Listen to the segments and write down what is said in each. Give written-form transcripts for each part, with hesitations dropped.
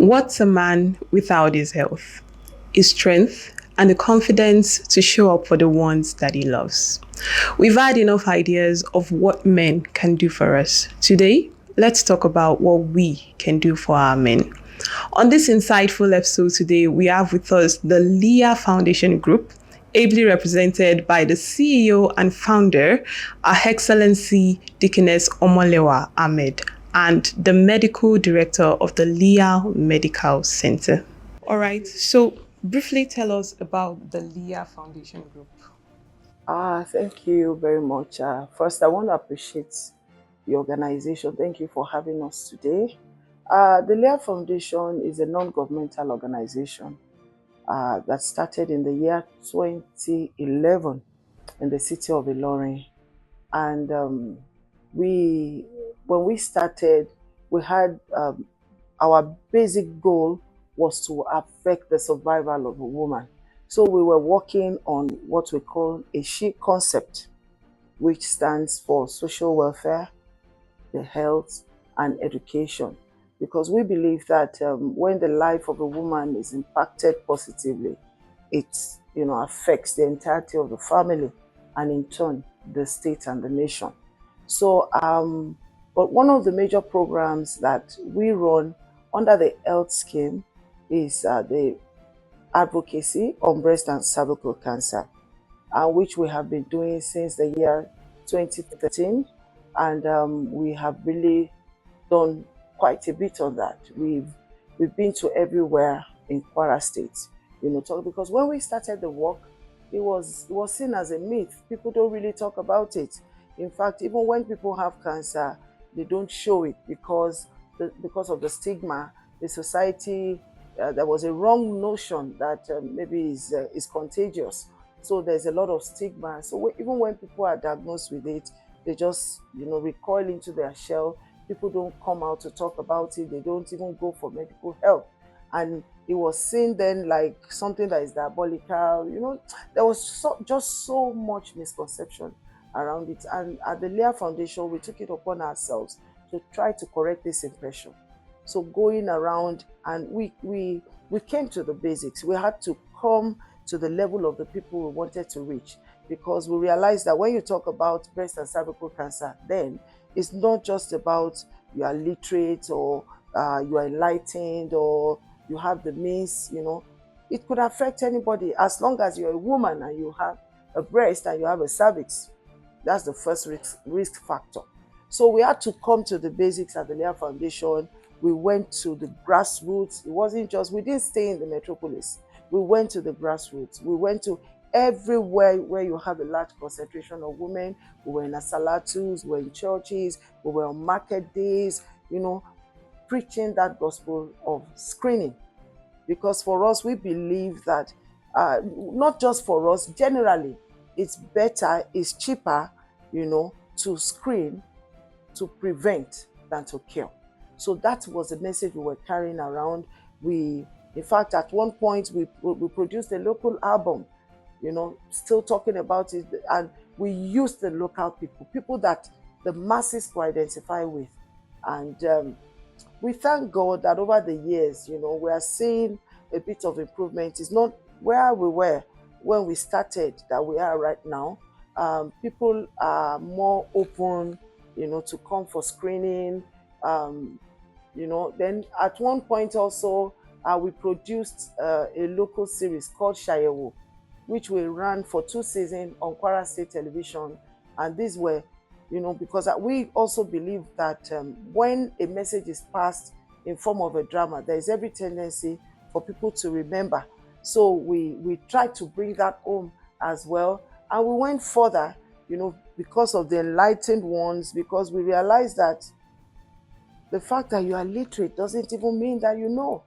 What's a man without his health? His strength and the confidence to show up for the ones that he loves. We've had enough ideas of what men can do for us. Today, let's talk about what we can do for our men. On this insightful episode today, we have with us the Leah Foundation Group, ably represented by the CEO and founder, Her Excellency Dcns Omolewa Ahmed, and the medical director of the Leah Medical Center. All right, so briefly tell us about the Leah Foundation Group. Thank you very much. First, I want to appreciate the organization. Thank you for having us today. The Leah Foundation is a non-governmental organization that started in the year 2011 in the city of Ilorin. And when we started, we had our basic goal was to affect the survival of a woman. So we were working on what we call a SHE concept, which stands for social welfare, the health, and education. Because we believe that when the life of a woman is impacted positively, it affects the entirety of the family and in turn the state and the nation. So, but one of the major programs that we run under the health scheme is the advocacy on breast and cervical cancer, which we have been doing since the year 2013, and we have really done quite a bit on that. We've been to everywhere in Kwara State, because when we started the work, it was seen as a myth. People don't really talk about it. In fact, even when people have cancer, they don't show it because of the stigma. The society, there was a wrong notion that maybe is contagious. So there's a lot of stigma. So even when people are diagnosed with it, they just recoil into their shell. People don't come out to talk about it. They don't even go for medical help. And it was seen then like something that is diabolical. There was just so much misconception around it. And at the Leah Foundation, we took it upon ourselves to try to correct this impression. So going around, and we came to the basics. We had to come to the level of the people we wanted to reach, because we realized that when you talk about breast and cervical cancer, then it's not just about you are literate or you are enlightened or you have the means. It could affect anybody as long as you're a woman and you have a breast and you have a cervix. That's the first risk factor. So we had to come to the basics at the Leah Foundation. We went to the grassroots. It wasn't just, we didn't stay in the metropolis. We went to the grassroots. We went to everywhere where you have a large concentration of women. We were in asalatus, we were in churches, we were on market days, preaching that gospel of screening. Because for us, we believe that, not just for us, generally, it's better, it's cheaper, to screen, to prevent than to cure. So that was the message we were carrying around. In fact, at one point, we produced a local album, still talking about it. And we used the local people that the masses could identify with. And we thank God that over the years, we are seeing a bit of improvement. It's not where we were when we started that we are right now. People are more open, to come for screening. Then at one point also, we produced a local series called Shayewo, which we ran for 2 seasons on Kwara State Television. And these were, because we also believe that when a message is passed in form of a drama, there is every tendency for people to remember. So we tried to bring that home as well. And we went further, because of the enlightened ones, because we realized that the fact that you are literate doesn't even mean that you know.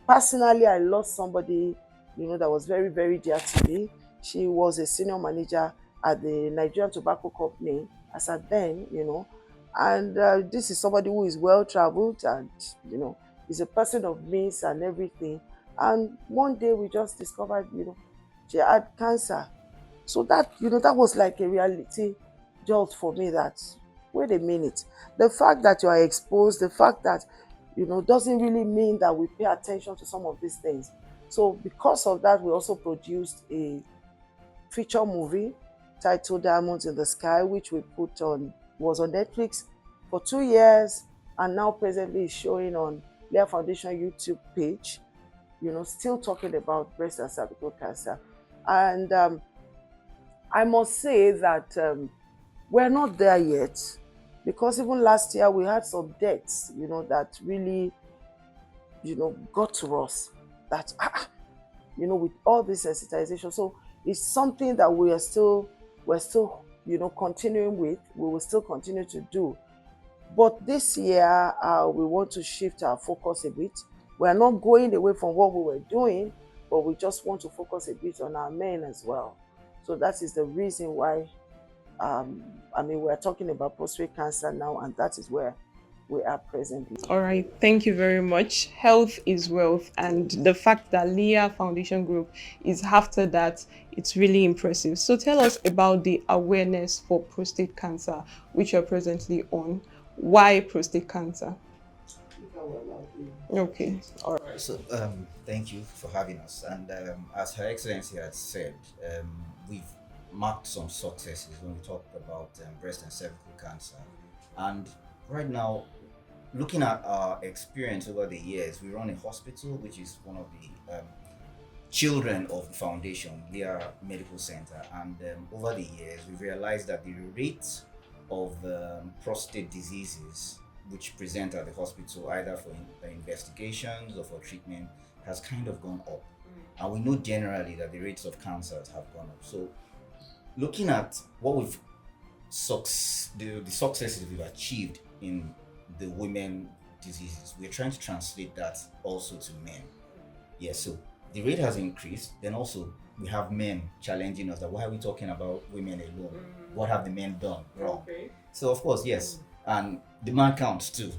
Personally, I lost somebody, that was very, very dear to me. She was a senior manager at the Nigerian Tobacco Company as at then, and this is somebody who is well-traveled and, is a person of means and everything. And one day we just discovered, she had cancer. So that, that was like a reality jolt for me that, wait a minute, the fact that you are exposed, the fact that doesn't really mean that we pay attention to some of these things. So because of that, we also produced a feature movie titled Diamonds in the Sky, which was on Netflix for 2 years, and now presently is showing on Leah Foundation YouTube page, still talking about breast and cervical cancer. And I must say that we're not there yet, because even last year we had some deaths, that really, got to us, that, with all this sensitization. So it's something that we're still, continuing with, we will still continue to do. But this year, we want to shift our focus a bit. We're not going away from what we were doing, but we just want to focus a bit on our men as well. So that is the reason why, we're talking about prostate cancer now, and that is where we are presently. All right, thank you very much. Health is wealth, and the fact that Leah Foundation Group is after that, it's really impressive. So tell us about the awareness for prostate cancer, which you're presently on. Why prostate cancer? Okay, all right. So, thank you for having us. And as Her Excellency has said, we've marked some successes when we talk about breast and cervical cancer. And right now, looking at our experience over the years, we run a hospital, which is one of the children of the foundation, Leah Medical Center. And over the years, we've realized that the rate of prostate diseases which present at the hospital, either for investigations or for treatment, has kind of gone up. And we know generally that the rates of cancers have gone up. So looking at what the successes we've achieved in the women diseases, we're trying to translate that also to men. Yes, so the rate has increased. Then also we have men challenging us that why are we talking about women alone? What have the men done wrong? Okay. So of course, yes, and the man counts too.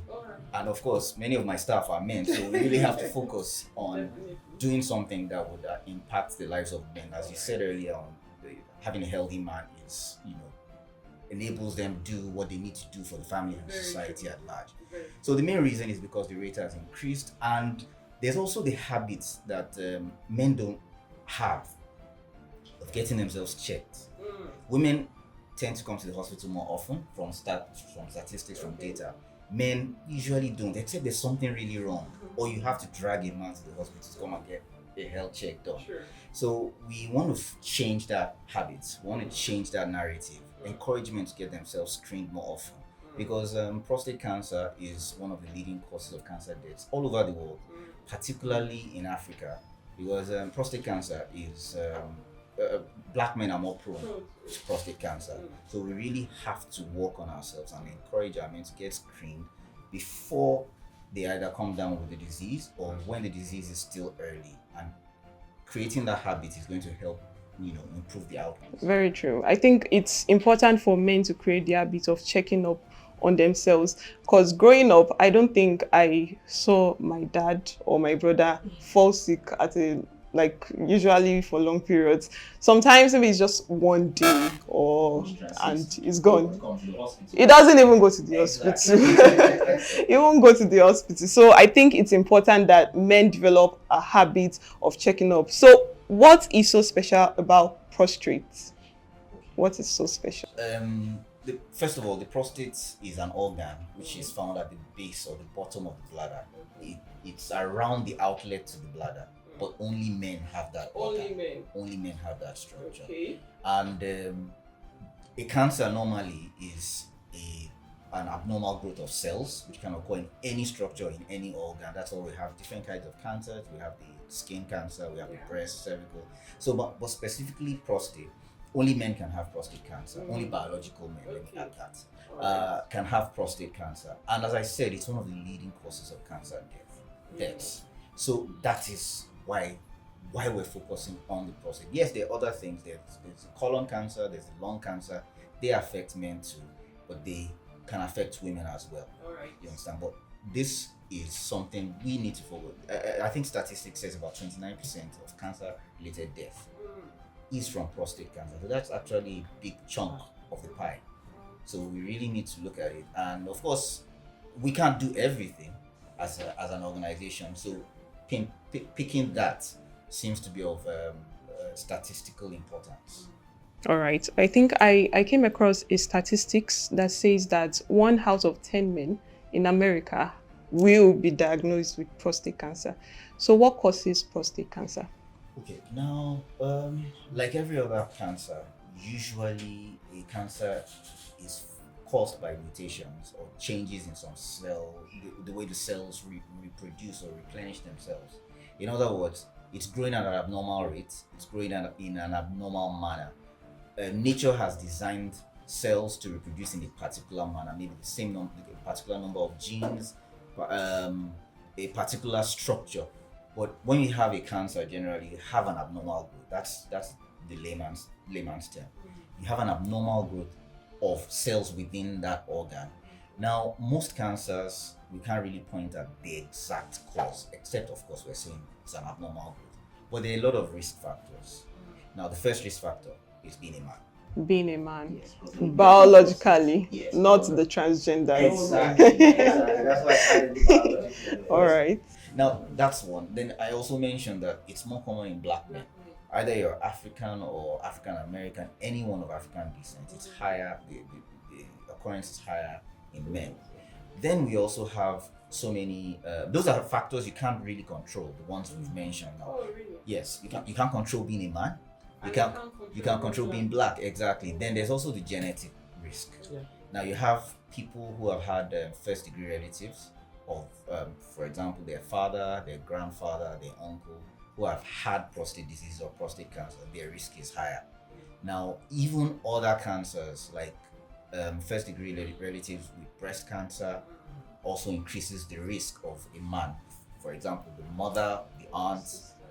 And of course, many of my staff are men, so we really have to focus on doing something that would impact the lives of men. As you said earlier on, having a healthy man is, enables them to do what they need to do for the family and society at large. So the main reason is because the rate has increased, and there's also the habits that men don't have of getting themselves checked. Women tend to come to the hospital more often from statistics, from data. Men usually don't, except there's something really wrong, or you have to drag a man to the hospital to come and get a health check done. Sure. So we want to change that habit. We want to change that narrative. Encourage men to get themselves screened more often, because prostate cancer is one of the leading causes of cancer deaths all over the world, particularly in Africa, because prostate cancer is black men are more prone to prostate cancer. So we really have to work on ourselves and encourage our men to get screened before they either come down with the disease or when the disease is still early. And creating that habit is going to help, improve the outcomes. Very true. I think it's important for men to create the habit of checking up on themselves, because growing up, I don't think I saw my dad or my brother fall sick usually for long periods. Sometimes maybe it's just one day and it's gone. It doesn't even go to the hospital. It won't go to the hospital. So I think it's important that men develop a habit of checking up. So what is so special about prostate? What is so special? First of all, the prostate is an organ which is found at the base or the bottom of the bladder. It's around the outlet to the bladder. But only men have that organ. Only men have that structure. Okay. And a cancer normally is an abnormal growth of cells, which can occur in any structure, in any organ. That's why we have different kinds of cancers. We have the skin cancer, we have the breast, cervical. So, but specifically prostate, only men can have prostate cancer. Only biological men, let me add that, can have prostate cancer. And as I said, it's one of the leading causes of cancer deaths. So that is why we're focusing on the prostate. Yes, there are other things. There's the colon cancer, there's the lung cancer. They affect men too, but they can affect women as well. All right. You understand? But this is something we need to follow. I think statistics says about 29% of cancer-related death is from prostate cancer. So that's actually a big chunk of the pie. So we really need to look at it. And of course, we can't do everything, as an organization. So picking that seems to be of statistical importance. All right. I think I came across a statistics that says that 1 out of 10 men in America will be diagnosed with prostate cancer. So what causes prostate cancer? Okay, now, like every other cancer, usually a cancer is caused by mutations or changes in some cell, the way the cells reproduce or replenish themselves. In other words, it's growing at an abnormal rate, it's growing in an abnormal manner. Nature has designed cells to reproduce in a particular manner, maybe the same number, a particular number of genes, a particular structure. But when you have a cancer, generally you have an abnormal growth. That's the layman's term. You have an abnormal growth of cells within that organ. Now, most cancers we can't really point at the exact cause, except of course we're saying it's an abnormal growth. But there are a lot of risk factors. Now, the first risk factor is being a man. Being a man, Yes. biologically, Yes. not the transgenders. Exactly. That's why I added the biology. All right. Now, that's one. Then I also mentioned that it's more common in black men. Either you're African or African American, anyone of African descent, it's higher, the occurrence is higher in men. Then we also have so many, those are factors you can't really control, the ones we've mentioned now. Yes, you can't control being a man. You can't control being black, exactly. Then there's also the genetic risk. Yeah. Now you have people who have had first degree relatives of, for example, their father, their grandfather, their uncle, who have had prostate disease or prostate cancer. Their risk is higher. Now, even other cancers like first degree relatives with breast cancer also increases the risk of a man. For example, the mother, the aunt,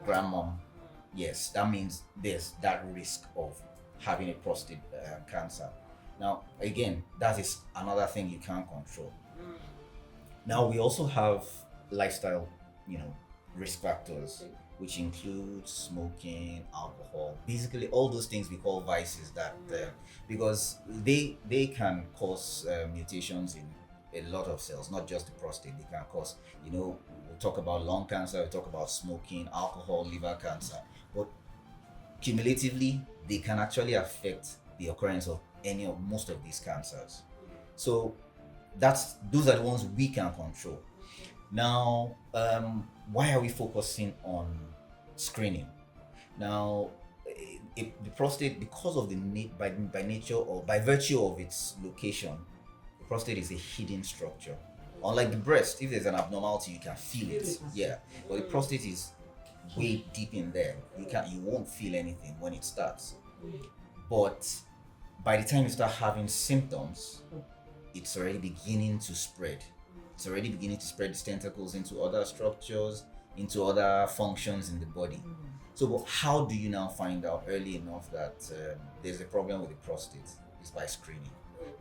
grandmom. Yes, that means there's that risk of having a prostate cancer. Now, again, that is another thing you can't control. Now, we also have lifestyle, risk factors, which include smoking, alcohol, basically all those things we call vices that, because they can cause mutations in a lot of cells, not just the prostate. They can cause, we'll talk about lung cancer, we talk about smoking, alcohol, liver cancer, but cumulatively, they can actually affect the occurrence of most of these cancers. So those are the ones we can control. Now, why are we focusing on screening? Now, the prostate, because of by nature or by virtue of its location, the prostate is a hidden structure. Unlike the breast, if there's an abnormality, you can feel it. Yeah, but the prostate is way deep in there. You won't feel anything when it starts. But by the time you start having symptoms, it's already beginning to spread. It's already beginning to spread its tentacles into other structures, into other functions in the body. So, but how do you now find out early enough that there's a problem with the prostate? It's by screening.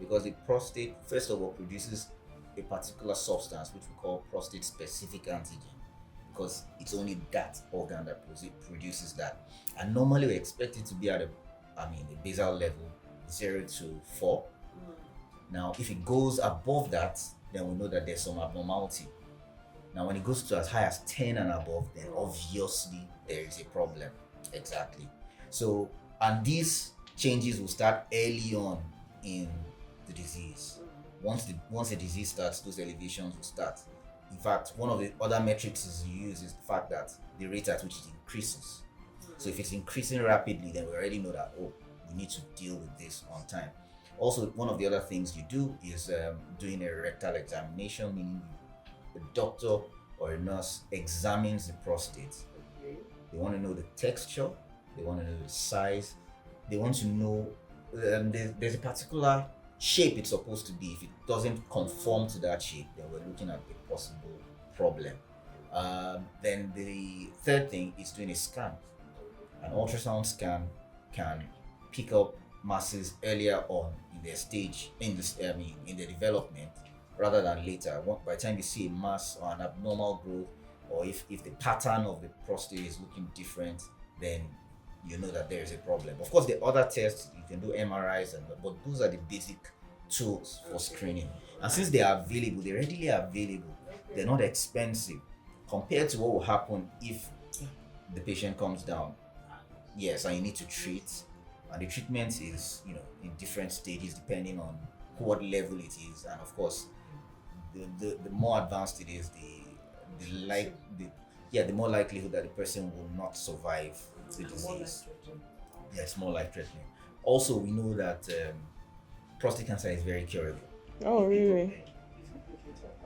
Because the prostate, first of all, produces a particular substance which we call prostate-specific antigen, because it's only that organ that produces that. And normally we expect it to be at a basal level 0 to 4. Now, if it goes above that, then we know that there's some abnormality. Now, when it goes to as high as 10 and above, then obviously there is a problem. Exactly. So, and these changes will start early on in the disease. Once the disease starts, those elevations will start. In fact, one of the other metrics you use is the fact that the rate at which it increases. So if it's increasing rapidly, then we already know that, we need to deal with this on time. Also, one of the other things you do is doing a rectal examination, meaning the doctor or a nurse examines the prostate. They want to know the texture, they want to know the size, they want to know there's a particular shape it's supposed to be. If it doesn't conform to that shape, then we're looking at a possible problem. Then the third thing is doing a scan. An ultrasound scan can pick up masses earlier on in their stage, in the development, rather than later. By the time you see a mass or an abnormal growth, or if the pattern of the prostate is looking different, then you know that there is a problem. Of course, the other tests, you can do MRIs, but those are the basic tools for screening. And since they are available, they're readily available, They're not expensive compared to what will happen if the patient comes down. Yes, and you need to treat, and the treatment is, in different stages depending on what level it is, and of course, the more advanced it is, the more likelihood that the person will not survive the disease. Yeah, it's more life threatening. Also, we know that prostate cancer is very curable. Oh, really?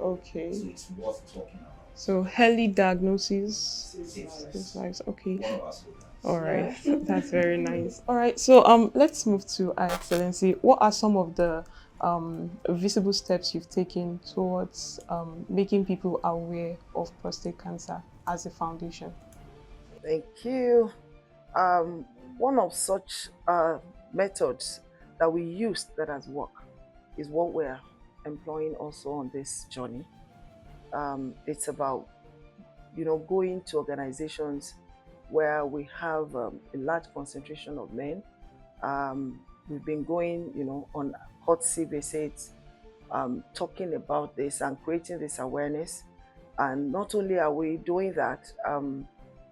Okay. So it's worth talking about. So early diagnosis is nice. Okay. One of our slogans. All right. That's very nice. All right. So let's move to Her Excellency. What are some of the visible steps you've taken towards making people aware of prostate cancer as a foundation? Thank you. One of such methods that we use that has worked is what we're employing also on this journey. It's about, going to organizations where we have a large concentration of men. We've been going, on courtesy visits, talking about this and creating this awareness. And not only are we doing that,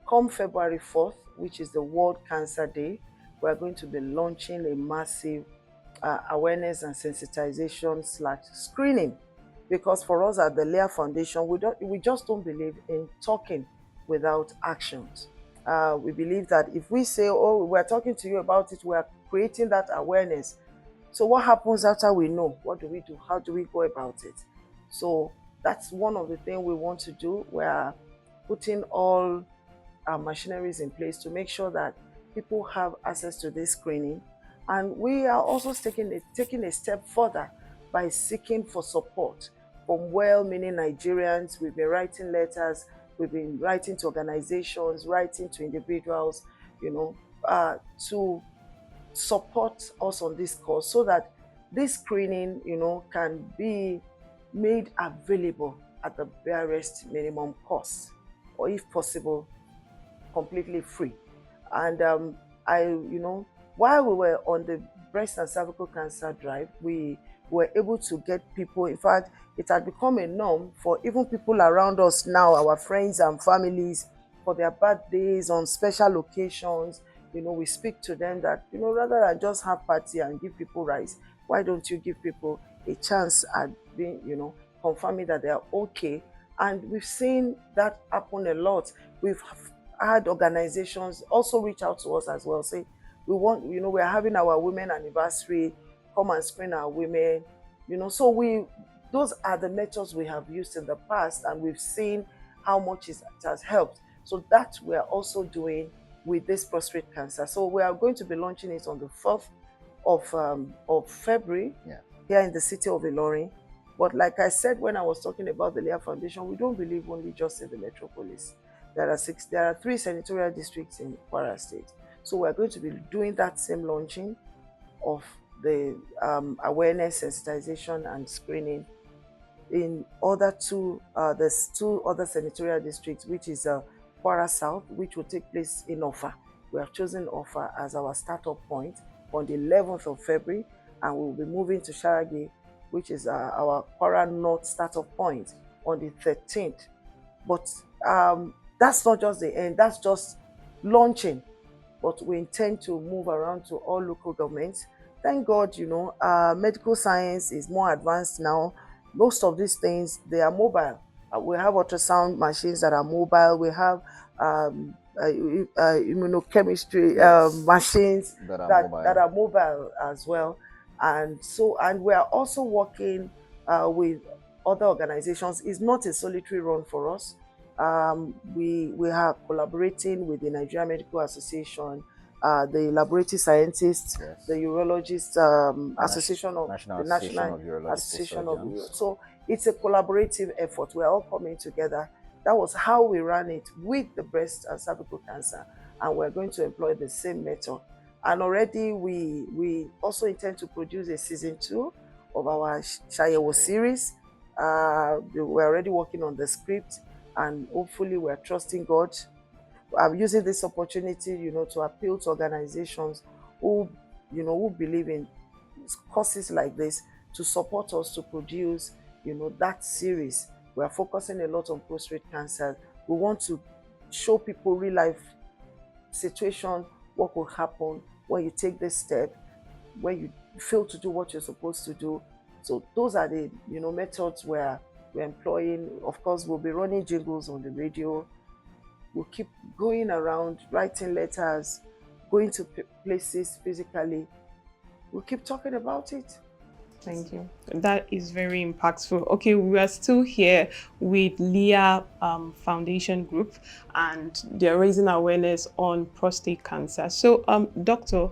come February 4th, which is the World Cancer Day, we're going to be launching a massive awareness and sensitization/screening, because for us at the Leah Foundation, we just don't believe in talking without actions. We believe that if we say, oh, we're talking to you about it, we're creating that awareness. So what happens after we know? What do we do? How do we go about it? So that's one of the things we want to do. We're putting all our machineries in place to make sure that people have access to this screening. And we are also taking a step further by seeking for support from well-meaning Nigerians. We've been writing letters, we've been writing to organizations, writing to individuals, to support us on this cause so that this screening, can be made available at the barest minimum cost, or if possible, completely free. And while we were on the breast and cervical cancer drive, we were able to get people. In fact, it had become a norm for even people around us now, our friends and families, for their birthdays, on special occasions. We speak to them that, rather than just have party and give people rice, why don't you give people a chance at being, confirming that they are okay? And we've seen that happen a lot. We've had organizations also reach out to us as well, say, we're having our women anniversary, come and screen our women, so those are the methods we have used in the past, and we've seen how much it has helped. So that we're also doing with this prostate cancer. So we are going to be launching it on the 4th of February here in the city of Ilorin. But like I said, when I was talking about the Leah Foundation, we don't believe only just in the metropolis. There are 3 senatorial districts in Kwara State. So we're going to be doing that same launching of the awareness, sensitization, and screening in there's 2 other senatorial districts, which is Kwara South, which will take place in Offa. We have chosen Offa as our startup point on the 11th of February, and we'll be moving to Sharagi, which is our Kwara North startup point, on the 13th. But that's not just the end, that's just launching. But we intend to move around to all local governments. Thank God, medical science is more advanced now. Most of these things, they are mobile. We have ultrasound machines that are mobile. We have immunochemistry machines that are mobile as well. And we are also working with other organizations. It's not a solitary run for us. We are collaborating with the Nigerian Medical Association, the laboratory scientists, the urologists, Association of the National Association of Urology. So it's a collaborative effort. We're all coming together. That was how we ran it with the breast and cervical cancer, and we're going to employ the same method. And already we also intend to produce a season 2 of our Shayewo series. We're already working on the script, and hopefully we're trusting God. I'm using this opportunity, to appeal to organizations who believe in causes like this, to support us to produce, that series We are focusing a lot on prostate cancer. We want to show people real life situation, what will happen when you take this step, when you fail to do what you're supposed to do. So those are the methods where we're employing. Of course, we'll be running jingles on the radio. We'll keep going around, writing letters, going to places physically. We'll keep talking about it. Thank you. That is very impactful. Okay, we are still here with Leah Foundation Group, and they're raising awareness on prostate cancer. So, doctor,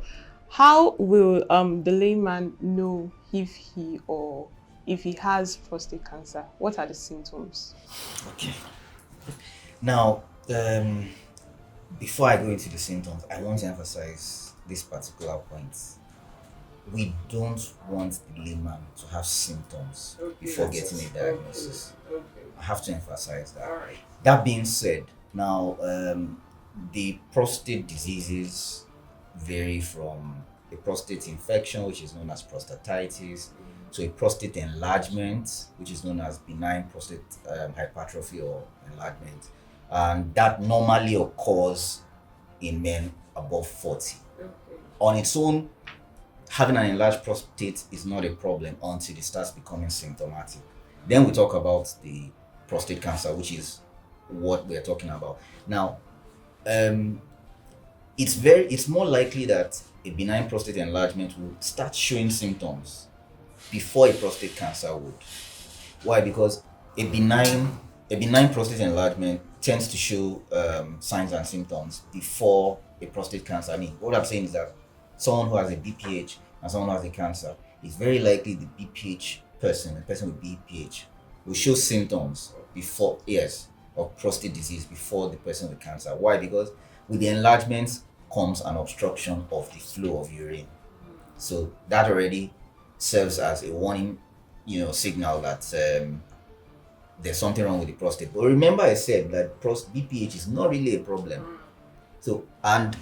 how will the layman know if he has prostate cancer? What are the symptoms? Okay. Now, before I go into the symptoms, I want to emphasize this particular point. We don't want the layman to have symptoms before getting a diagnosis. I have to emphasize that. That being said, now the prostate diseases vary from a prostate infection, which is known as prostatitis, to a prostate enlargement, which is known as benign prostate hypertrophy or enlargement. And that normally occurs in men above 40. On its own, having an enlarged prostate is not a problem until it starts becoming symptomatic. Then we talk about the prostate cancer, which is what we're talking about. Now, it's more likely that a benign prostate enlargement will start showing symptoms before a prostate cancer would. Why? Because a benign prostate enlargement tends to show signs and symptoms before a prostate cancer. I mean, what I'm saying is that someone who has a BPH and someone who has a cancer, it's very likely the BPH person, the person with BPH, will show symptoms before, of prostate disease before the person with cancer. Why? Because with the enlargement comes an obstruction of the flow of urine. So that already serves as a warning, signal that there's something wrong with the prostate. But remember I said that BPH is not really a problem. So, and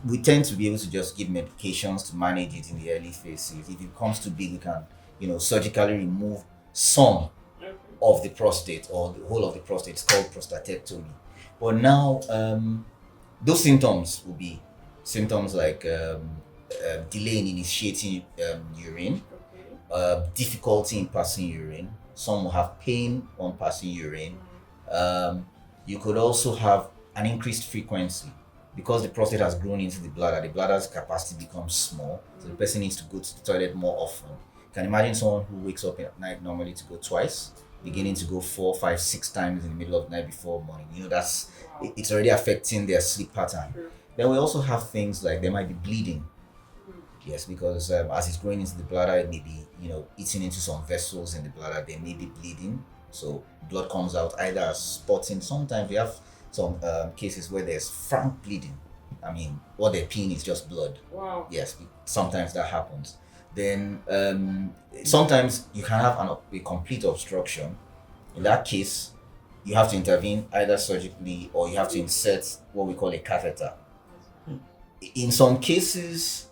we tend to be able to just give medications to manage it in the early phases. If it comes too big, we can, surgically remove some of the prostate or the whole of the prostate. It's called prostatectomy. But now, those symptoms will be symptoms like delay in initiating urine, difficulty in passing urine. Some will have pain on passing urine. You could also have an increased frequency. Because the prostate has grown into the bladder's capacity becomes small, so the person needs to go to the toilet more often. You can imagine someone who wakes up at night normally to go twice, beginning to go 4, 5, 6 times in the middle of the night before morning. It's already affecting their sleep pattern. Then we also have things like there might be bleeding. Yes, because as it's growing into the bladder, it may be, eating into some vessels in the bladder. There may be bleeding, so blood comes out either as spotting. Sometimes we have some cases where there's frank bleeding. I mean, what they're peeing is just blood. Wow. Yes, sometimes that happens. Then sometimes you can have a complete obstruction. In that case, you have to intervene either surgically or you have to insert what we call a catheter. In some cases,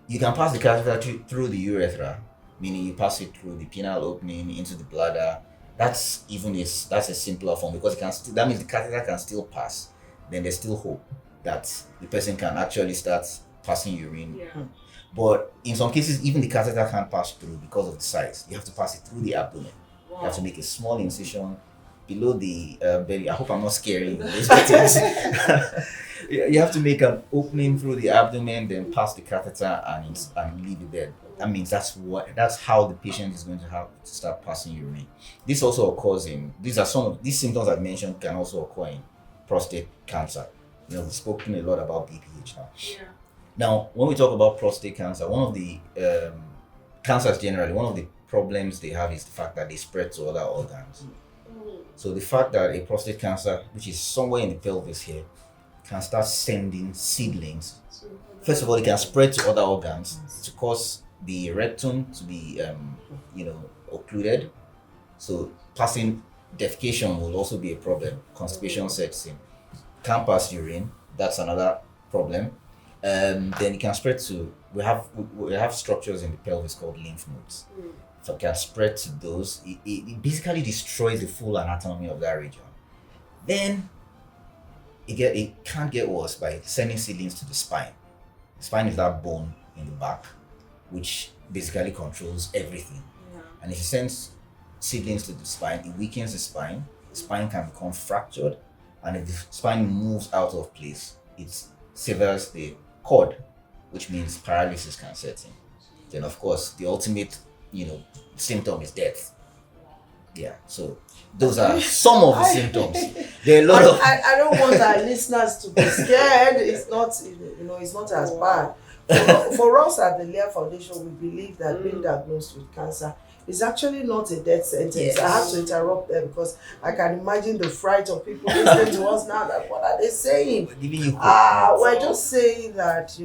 you can pass the catheter through the urethra, meaning you pass it through the penile opening into the bladder. That's a simpler form because that means the catheter can still pass. Then there's still hope that the person can actually start passing urine. Yeah. But in some cases, even the catheter can't pass through because of the size. You have to pass it through the abdomen. Wow. You have to make a small incision below the belly. I hope I'm not scary with these things. You have to make an opening through the abdomen, then pass the catheter and leave it there. That means that's how the patient is going to have to start passing urine. This also occurs some of these symptoms I've mentioned can also occur in prostate cancer. We've spoken a lot about BPH now. Yeah. Now, when we talk about prostate cancer, one of the cancers generally, one of the problems they have is the fact that they spread to other organs. So the fact that a prostate cancer, which is somewhere in the pelvis here, can start sending seedlings. First of all, it can spread to other organs to cause the rectum to be, occluded. So passing defecation will also be a problem. Constipation sets in. Can't pass urine. That's another problem. Then it can spread to. We have structures in the pelvis called lymph nodes. if it can spread to those, it basically destroys the full anatomy of that region. Then it can't get worse by sending seedlings to the spine. The spine is that bone in the back, which basically controls everything. Yeah. And if you send seedlings to the spine, it weakens the spine. The spine can become fractured, and if the spine moves out of place, it severs the cord, which means paralysis can set in. Then, of course, the ultimate, symptom is death. Yeah. So those are some of the symptoms. There are a lot of. I don't want our listeners to be scared. It's not, it's not as bad. For us at the Leah Foundation, we believe that being diagnosed with cancer is actually not a death sentence. Yes. I have to interrupt there because I can imagine the fright of people listening to us now. That what are they saying? We're just saying that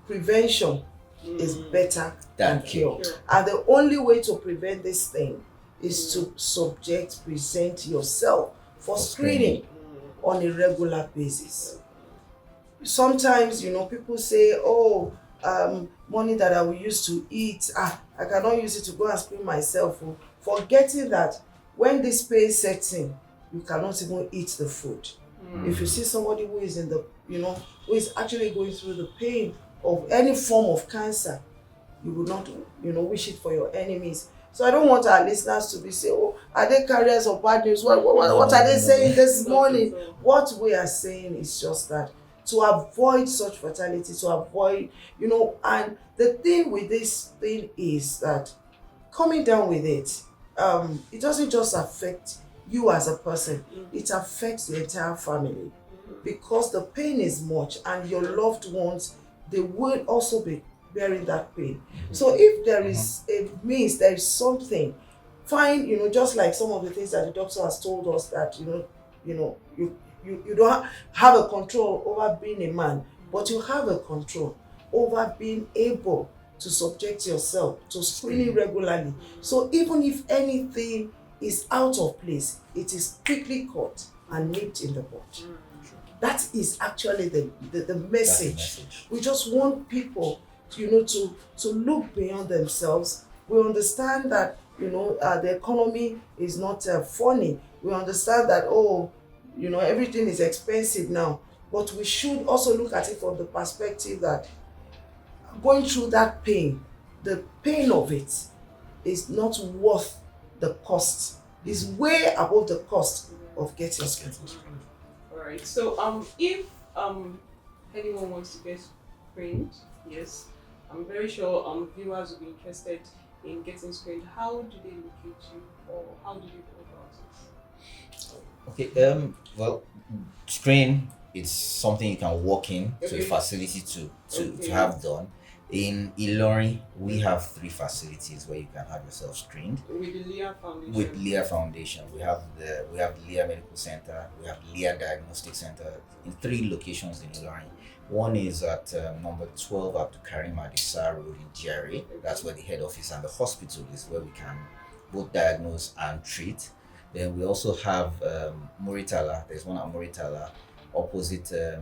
prevention is better than cure. And the only way to prevent this thing is to present yourself for screening on a regular basis. Sometimes, people say, money that I will use to eat, I cannot use it to go and screen myself. Forgetting that when this pain sets in, you cannot even eat the food. If you see somebody who is who is actually going through the pain of any form of cancer, you would not, wish it for your enemies. So I don't want our listeners to be saying, are they carriers of bad news? What are they saying this morning? What we are saying is just that to avoid such fatality, to avoid, and the thing with this thing is that coming down with it, it doesn't just affect you as a person, it affects the entire family because the pain is much and your loved ones, they will also be bearing that pain. So if there is a means, there is something, fine, just like some of the things that the doctor has told us that, you don't have a control over being a man, but you have a control over being able to subject yourself to screening regularly. So even if anything is out of place, it is quickly caught and nipped in the bud. That is actually the message. We just want people to look beyond themselves. We understand that the economy is not funny. We understand that everything is expensive now, but we should also look at it from the perspective that going through that pain, the pain of it is not worth the cost. It's way above the cost of getting screened. All right. So if anyone wants to get screened, yes, I'm very sure viewers will be interested in getting screened. How do they locate you, or how do you go about it? Okay. Well, screen is something you can walk in to a facility to have done. In Ilorin, we have 3 facilities where you can have yourself screened. With the Leah Foundation. With Leah Foundation, we have the Leah Medical Center, we have Leah Diagnostic Center in 3 locations in Ilorin. One is at number 12 Abdul Karim Adisa Road in GRA. That's where the head office and the hospital is, where we can both diagnose and treat. Then we also have Muritala. There's one at Muritala opposite the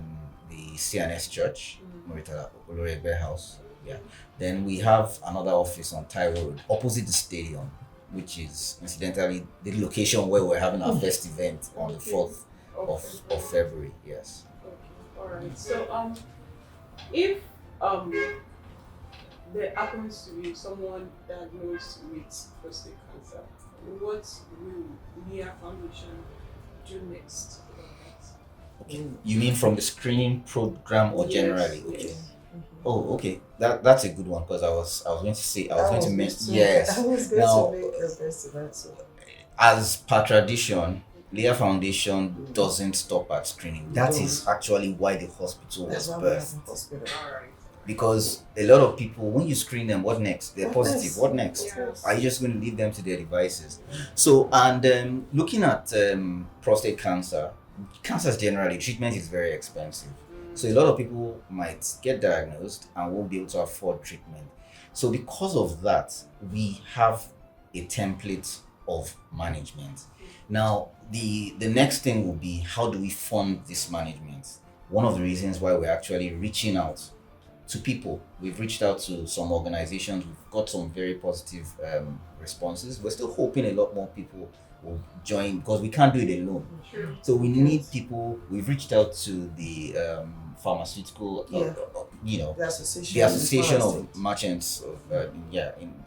CNS Church, Muritala Olorebe House. Yeah. Then we have another office on Taiwo Road opposite the stadium, which is incidentally the location where we're having our first event on the 4th of February. Yes. Okay. All right. So if there happens to be someone diagnosed with prostate cancer, what will Leah Foundation do next? Okay. You mean from the screening program or generally? Yes. Okay. Oh, okay. That's a good one because I was going to say mention. Yes. I was going to make reference to that too. As per tradition, Leah Foundation doesn't stop at screening. That is actually why the hospital was birthed. All right. Because a lot of people, when you screen them, what next? They're positive. What next? Yes. Are you just going to leave them to their devices? So, and looking at prostate cancer, cancers generally, treatment is very expensive. So a lot of people might get diagnosed and won't be able to afford treatment. So because of that, we have a template of management. Now, the next thing will be, how do we fund this management? One of the reasons why we're actually reaching out to people. We've reached out to some organizations. We've got some very positive responses. We're still hoping a lot more people will join because we can't do it alone. So we need people. We've reached out to the pharmaceutical, the association of merchants,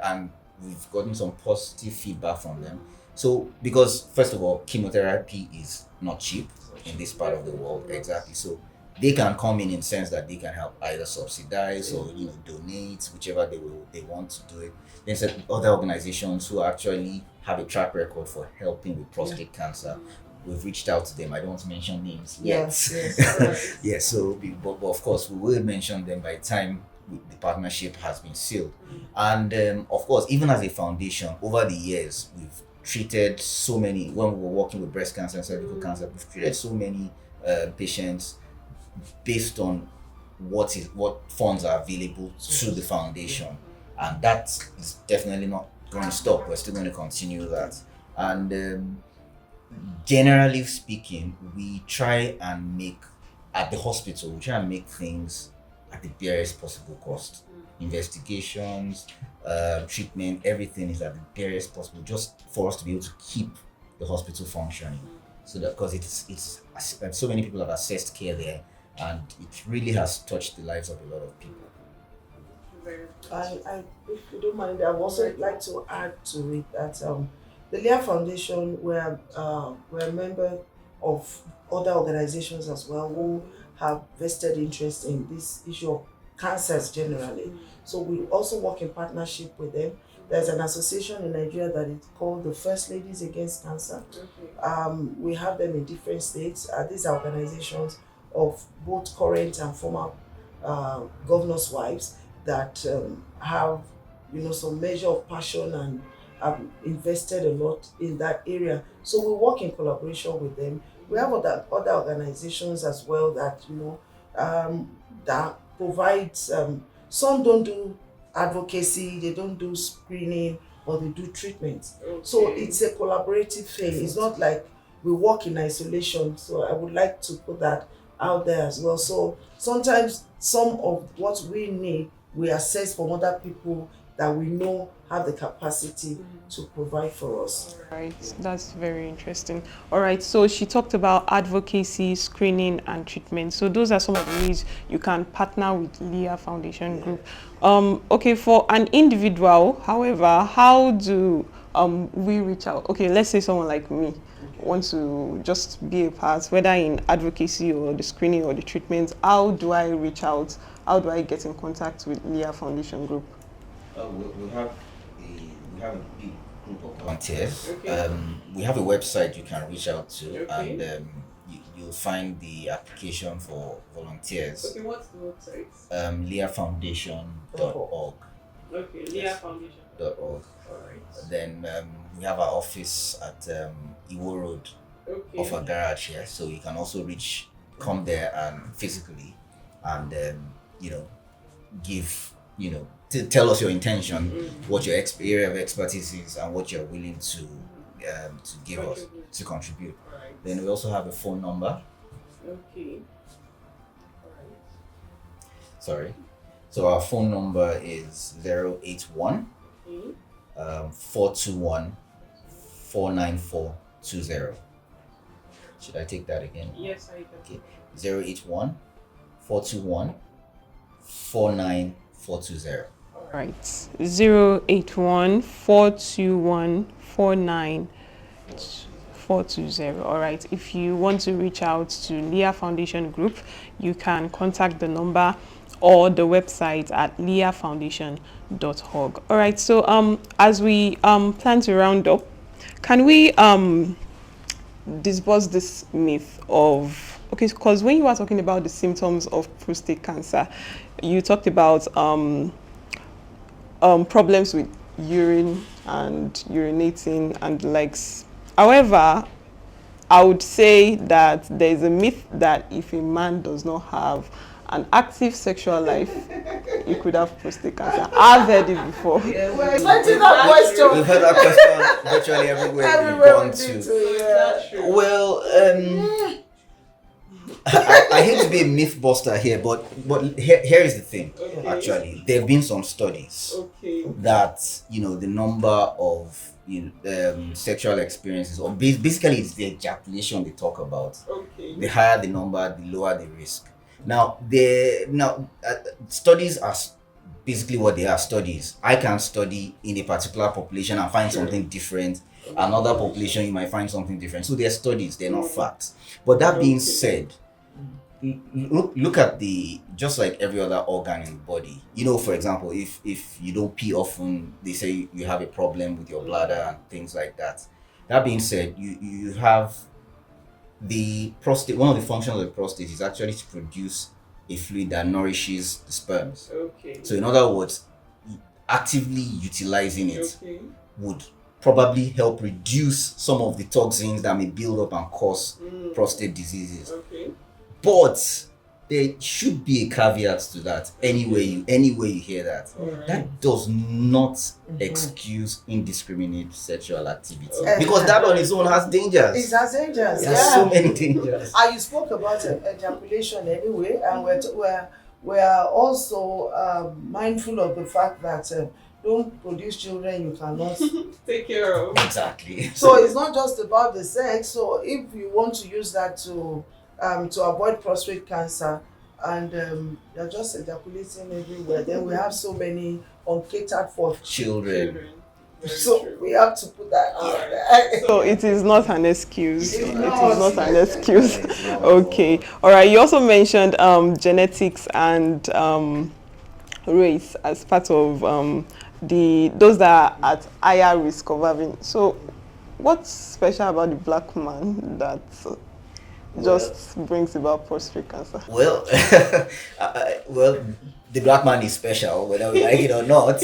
and we've gotten some positive feedback from them. So because first of all, chemotherapy is not cheap in this part of the world, exactly. So they can come in sense that they can help either subsidize or donate, whichever they want to do it. Then there's other organizations who actually have a track record for helping with prostate cancer. We've reached out to them. I don't want to mention names yet. Yes. So, but of course, we will mention them by the time the partnership has been sealed. And of course, even as a foundation, over the years, we've treated so many. When we were working with breast cancer and cervical cancer, we've treated so many patients based on what funds are available to the foundation, and that is definitely not going to stop. We're still going to continue that. And generally speaking, we try and make at the hospital, we try and make things at the barest possible cost. Investigations, treatment, everything is at the barest possible, just for us to be able to keep the hospital functioning. So that because it's so many people have accessed care there, and it really has touched the lives of a lot of people. I if you don't mind, I would also like to add to it that the Leah Foundation, we're a member of other organizations as well who have vested interest in this issue of cancers generally. So we also work in partnership with them. There's an association in Nigeria that is called the First Ladies Against Cancer. We have them in different states. These are organizations of both current and former governors' wives that have, some measure of passion and have invested a lot in that area. So we work in collaboration with them. We have other organizations as well that that provides. Some don't do advocacy, they don't do screening, or they do treatment. So it's a collaborative thing. It's not like we work in isolation. So I would like to put that out there as well. So sometimes some of what we need, we assess from other people that we know have the capacity to provide for us. All right, that's very interesting. All right, so she talked about advocacy, screening, and treatment. So those are some of the ways you can partner with Leah Foundation Group. Okay, for an individual, however, how do we reach out? Okay, let's say someone like me wants to just be a part, whether in advocacy or the screening or the treatment. How do I reach out? How do I get in contact with Leah Foundation Group? We have a big group of volunteers. We have a website you can reach out to, and you'll find the application for volunteers. Okay, what's the website? leahfoundation.org. Okay, leahfoundation.org. Alright. Then we have our office at Iwo Road, off our garage here, so you can also come there and physically, and give to tell us your intention, what your area of expertise is, and what you're willing to give us to contribute. Right. Then we also have a phone number. Okay. Sorry. So our phone number is 081 421 49420. Should I take that again? Yes, I can. Okay. 081 421 49420. Right. 081 421 49420. All right. If you want to reach out to Leah Foundation Group, you can contact the number or the website at leahfoundation.org. All right. So as we plan to round up, can we disburse this myth of, okay, because when you were talking about the symptoms of prostate cancer, you talked about problems with urine and urinating and the likes. However, I would say that there is a myth that if a man does not have an active sexual life, he could have prostate cancer. I've heard it before. Yeah, we're expecting that question. We've heard that question virtually everywhere we've gone to. Yeah. Well, I hate to be a myth buster here, but here is the thing. Okay. Actually, there have been some studies Okay. that the number of sexual experiences, or basically it's the ejaculation they talk about. Okay. The higher the number, the lower the risk. Now, studies are basically what they are. Studies. I can study in a particular population and find something different. Another population, you might find something different. So they're studies, they're not facts. But that being said, look at just like every other organ in the body. For example, if you don't pee often, they say you have a problem with your bladder and things like that. That being said, you have the prostate. One of the functions of the prostate is actually to produce a fluid that nourishes the sperms. Okay. So in other words, actively utilizing it would probably help reduce some of the toxins that may build up and cause prostate diseases. Okay. But there should be a caveat to that. Anyway you hear that. Right. That does not excuse indiscriminate sexual activity. Because that on its own has dangers. It has dangers. There are so many dangers. And you spoke about ejaculation anyway, and we're also mindful of the fact that don't produce children you cannot take care of. Exactly. So it's not just about the sex. So if you want to use that to avoid prostate cancer, and you're just ejaculating everywhere, then we have so many uncatered for children. So we have to put that out there. So it is not an excuse. It is not an excuse. Okay. All right. You also mentioned genetics and race as part of those that are at higher risk of having. So what's special about the black man that just brings about prostate cancer? Well, the black man is special, whether we like it or not,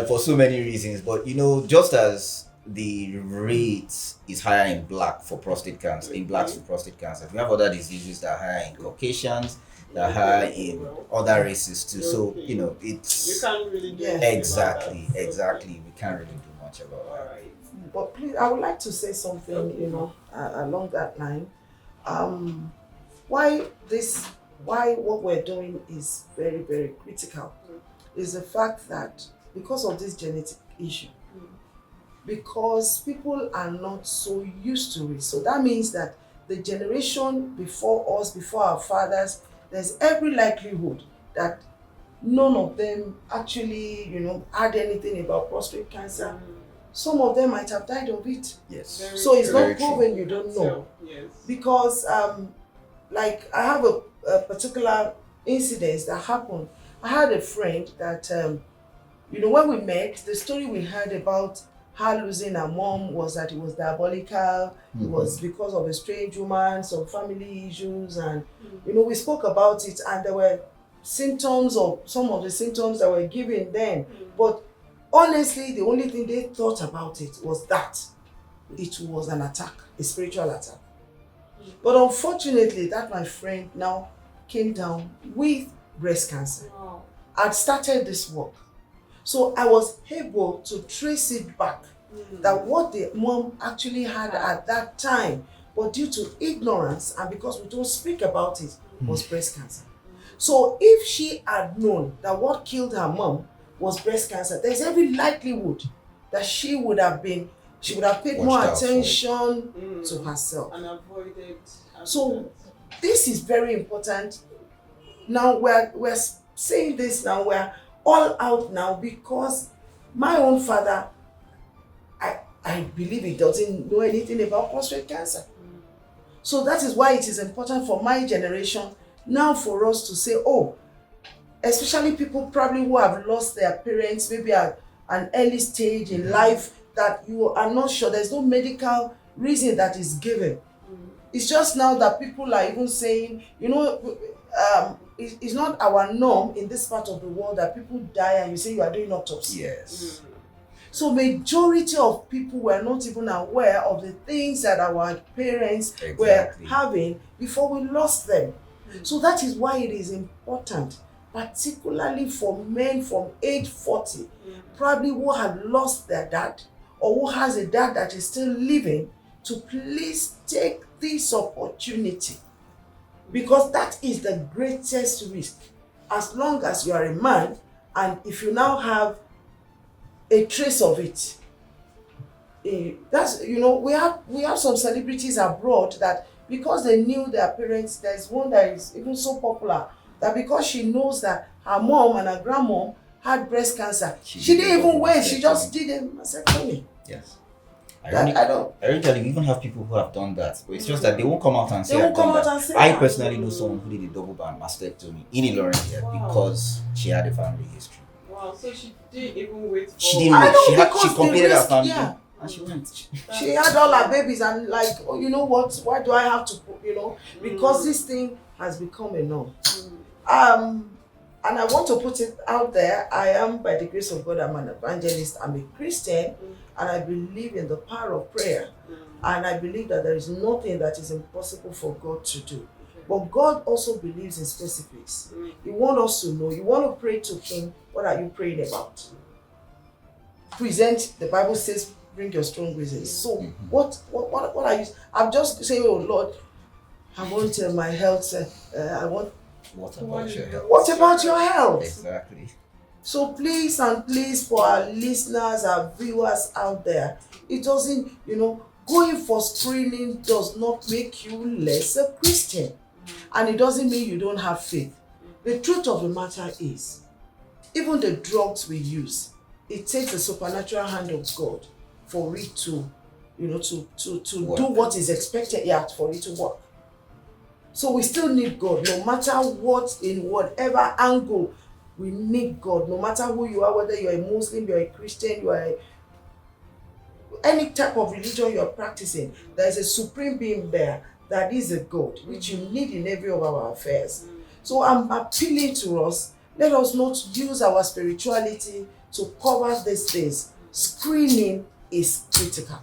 for so many reasons. But just as the rate is higher in black for prostate cancer, in blacks for prostate cancer, we have other diseases that are higher in Caucasians, that are higher in other races too. So it's You can't really do anything exactly. We can't really do much about that. Alright. But please, I would like to say something, along that line. Why what we're doing is very, very critical is the fact that because of this genetic issue, because people are not so used to it. So that means that the generation before us, before our fathers, there's every likelihood that none of them actually, had anything about prostate cancer. Some of them might have died of it. Yes. So it's Very not proven, you don't know. Yes. Because like I have a particular incident that happened. I had a friend that when we met, the story we heard about her losing her mom was that it was diabolical. It was because of a strange woman, some family issues, and we spoke about it, and there were symptoms, or some of the symptoms that were given then. But honestly, the only thing they thought about it was that it was an attack, a spiritual attack. But unfortunately, that my friend now came down with breast cancer. Wow. I'd started this work. So I was able to trace it back, that what the mom actually had at that time, but due to ignorance and because we don't speak about it, was breast cancer. So if she had known that what killed her mom was breast cancer, there's every likelihood that she would have paid more attention to herself. And avoided. So this is very important. Now we're saying this now, we're all out now, because my own father, I believe he doesn't know anything about prostate cancer. So that is why it is important for my generation now for us to say, especially people probably who have lost their parents, maybe at an early stage in life, that you are not sure, there's no medical reason that is given. It's just now that people are even saying, it's not our norm in this part of the world that people die and you say you are doing autopsy. Yes. So majority of people were not even aware of the things that our parents were having before we lost them. So that is why it is important, particularly for men from age 40, probably who have lost their dad or who has a dad that is still living, to please take this opportunity because that is the greatest risk. As long as you are a man, and if you now have a trace of it, that's, you know, we have some celebrities abroad that because they knew their parents, there's one that is even so popular that because she knows that her mom and her grandmom had breast cancer, she didn't even wait, she just did a mastectomy. Yes. Ironically, we even have people who have done that, but it's just that they won't come out and say. I personally know someone who did a double band mastectomy in Ilorin here because she had a family history. Wow, so she didn't even wait for... She didn't wait. She completed her family and she went. She had all her babies and like, oh, you know what? Why do I have to, you know? Because this thing has become a norm. And I want to put it out there, I am, by the grace of God, I'm an evangelist, I'm a Christian, and I believe in the power of prayer. And I believe that there is nothing that is impossible for God to do. But God also believes in specifics. He wants us to know, you want to pray to Him, what are you praying about? Present, the Bible says, bring your strong reasons. So what are you, I'm just saying, oh Lord, I want my health, I want... What about your health? What about your health? Exactly. So please and please, for our listeners, our viewers out there, it doesn't, you know, going for screening does not make you less a Christian. And it doesn't mean you don't have faith. The truth of the matter is, even the drugs we use, it takes the supernatural hand of God for it to, you know, to do what is expected, for it to work. So we still need God, no matter what, in whatever angle, we need God. No matter who you are, whether you're a Muslim, you're a Christian, you are any type of religion you're practicing, there is a supreme being there that is a God, which you need in every of our affairs. So I'm appealing to us, let us not use our spirituality to cover these things. Screening is critical.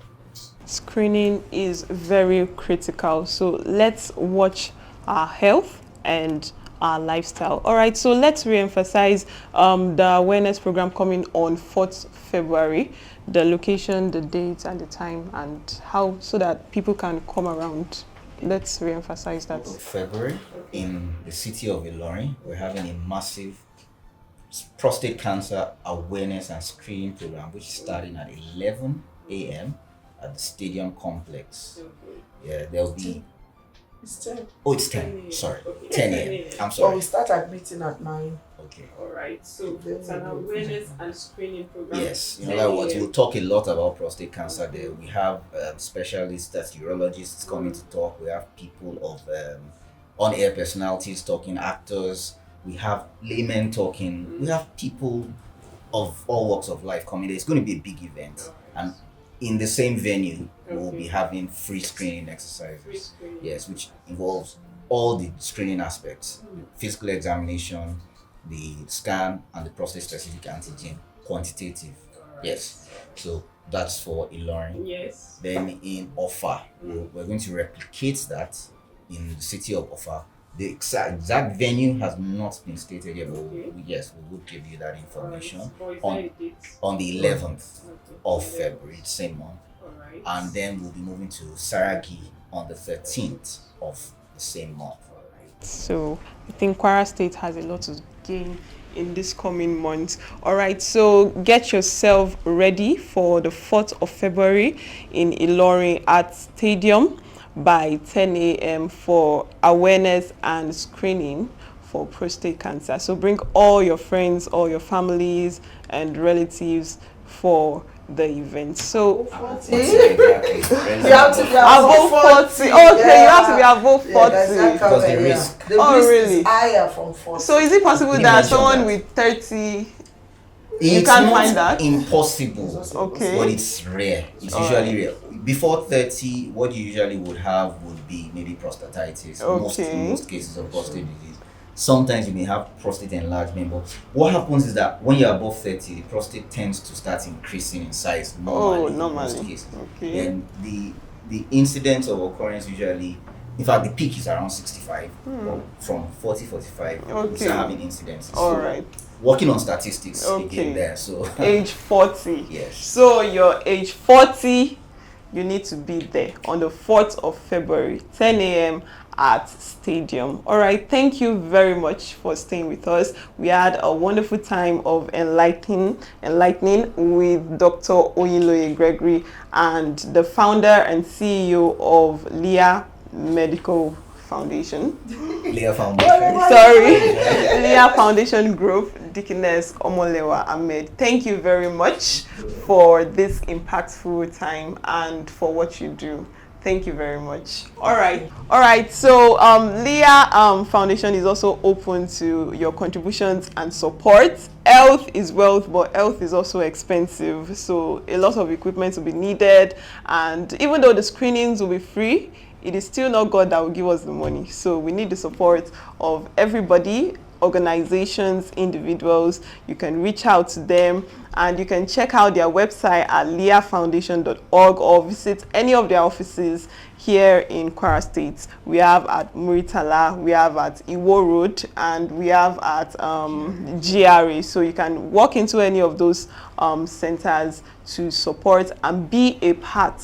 Screening is very critical. So let's watch our health and our lifestyle. All right, so let's re-emphasize the awareness program coming on 4th February, the location, the date, and the time, and how, so that people can come around. Let's re-emphasize that. February, in the city of Ilorin, we're having a massive prostate cancer awareness and screening program, which is starting at 11 a.m. at the stadium complex. Yeah, there'll be... It's 10. Oh, it's 10. Sorry. 10 a.m. I'm sorry. Well, we start our meeting at 9. Okay. All right. So it's an awareness and screening program. Yes. In other words, we'll talk a lot about prostate cancer there. We have specialists, that's urologists coming to talk. We have people of on-air personalities talking, actors. We have laymen talking. We have people of all walks of life coming there. It's going to be a big event. And in the same venue, we'll be having free screening exercises. Yes, which involves all the screening aspects: physical examination, the scan, and the prostate-specific antigen, quantitative. Yes, so that's for Ilorin. Yes. Then in Offa, we're going to replicate that in the city of Offa. The exact venue has not been stated yet, but yes, we will give you that information on the 11th of February, same month. And then we'll be moving to Saragi on the 13th of the same month. So I think Kwara State has a lot to gain in this coming month. All right, so get yourself ready for the 4th of February in Ilorin at Stadium by 10 a.m. for awareness and screening for prostate cancer. So bring all your friends, all your families and relatives for the event. So you have to be above 40. Okay, you have to be above 40. Because the risk. The risk is higher from 40. So is it possible that someone with 30, you can't find that? Impossible. Okay. But it's rare. It's usually rare. Before 30, what you usually would have would be maybe prostatitis. Most cases of prostate disease. Sometimes you may have prostate enlargement, but what happens is that when you're above 30, the prostate tends to start increasing in size normally. In most cases. Okay. And the incidence of occurrence usually, in fact, the peak is around 65. But from 40, 45, we start having incidences. All right. Working on statistics again there. So age 40. Yes. So you're age 40, you need to be there on the 4th of February, 10 a.m. at Stadium. All right, thank you very much for staying with us. We had a wonderful time of enlightening with Dr. Oyinloye Gregory, and the founder and CEO of Leah Medical Foundation. Leah Foundation. Sorry, Leah Foundation Group, Dcns Omolewa Ahmed. Thank you very much for this impactful time and for what you do. Thank you very much. All right. So Leah Foundation is also open to your contributions and support. Health is wealth, but health is also expensive. So a lot of equipment will be needed, and even though the screenings will be free, it is still not God that will give us the money. So we need the support of everybody, organizations, individuals. You can reach out to them, and you can check out their website at leahfoundation.org or visit any of their offices here in Kwara State. We have at Muritala, we have at Iwo Road, and we have at GRA. So you can walk into any of those centers to support and be a part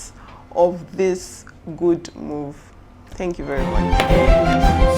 of this good move. Thank you very much.